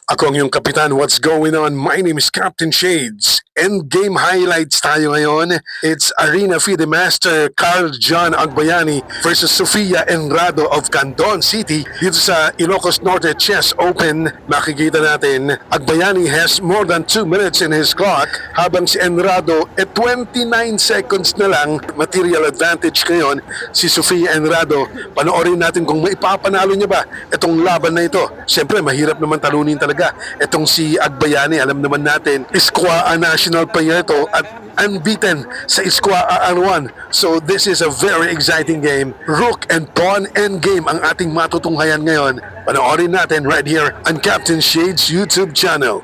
Ako ang iyong kapitan. What's going on? My name is Captain Shades. Endgame highlights tayo ngayon. It's Arena Fide Master Karl Agbayani versus Sophia Enrado of Candon City dito sa Ilocos Norte Chess Open. Makikita natin, Agbayani has more than 2 minutes in his clock habang si Enrado 29 seconds na lang. Material advantage ngayon si Sophia Enrado. Panoorin natin kung maipapanalo niya ba itong laban na ito. Siyempre, mahirap naman talunin talaga itong si Agbayani. Alam naman natin, Iskwa national player ito at unbeaten sa Iskwa R1. So this is a very exciting game. Rook and Pawn Endgame ang ating matutunghayan ngayon. Panoorin natin right here on Captain Shades YouTube channel.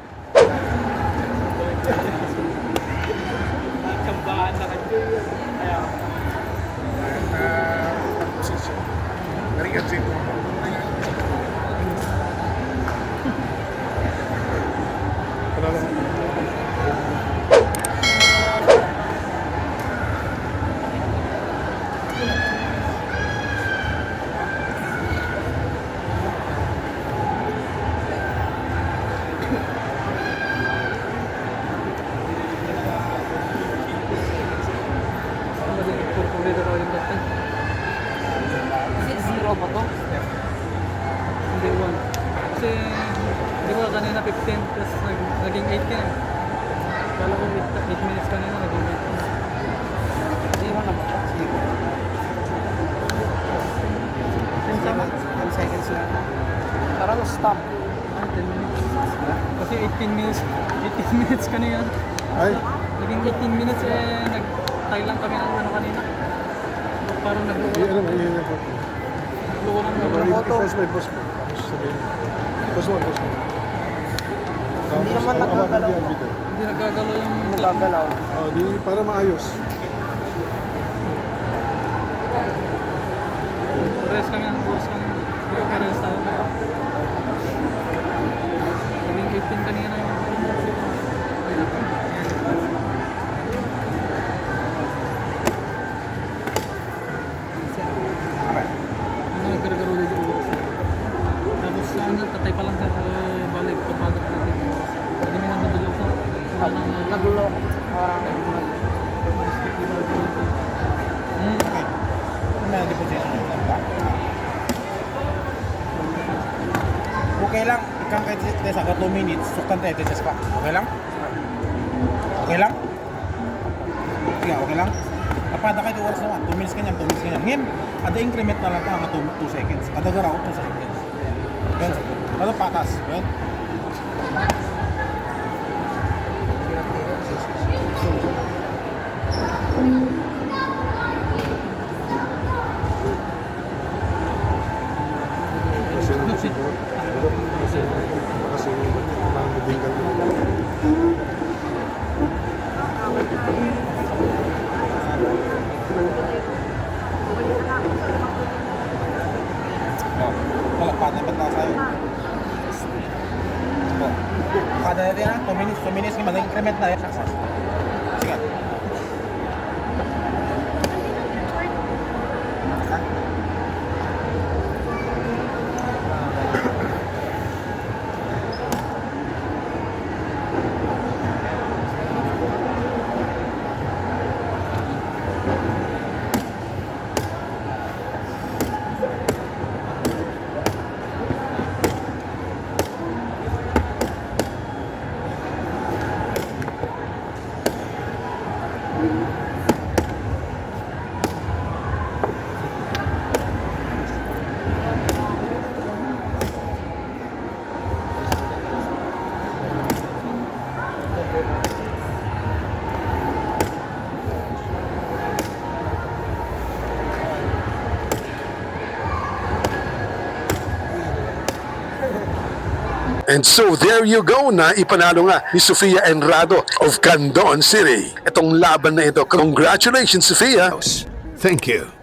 Zero ba to? Hindi 1. Kasi, di ba kanina 15 plus naging 8 ka na. Kala ko 8 minutes kanina naging 8 ka. Zero na ba? Zero. 10 seconds? 10 seconds lang. Parang stop. 10 minutes. Kasi 18 minutes kanina. Ay? Naging 18 minutes nag-tie lang kami ng ano kanina. Parang nag-luko lang. Nag-luko lang. Post mo. Post mo. Hindi naman nagagalaw. Hindi nagagalaw yung... Nagagalaw. Di para maayos. Rest kami ang boss kami. Rest tayo. Naging 18 kanina yung... Nagkaragaro dito oras. Tapos tatay pa lang sa balik pagpagat natin. Hindi may namadulog sa... Nagulok. Okay. Hindi po siya. Okay lang. Ikang kahit sa 2 minutes, sukan tayo test pa. Okay lang? Okay lang? Okay lang? Kapada kayo oras naman. 2 minutes kanya. Ngayon, ada increment na lang ka 2 seconds. Kada garaw 2 seconds. Yan. Kada patas. Yan. Kasi parang mabinggal mo. Malakpat na banda sa'yo. Kada natin ha, 2 minutes nga mag-increment na yan. Success. Sige. And so there you go na ipanalo nga ni Sophia Enrado of Candon City. Itong laban na ito. Congratulations, Sophia! Thank you.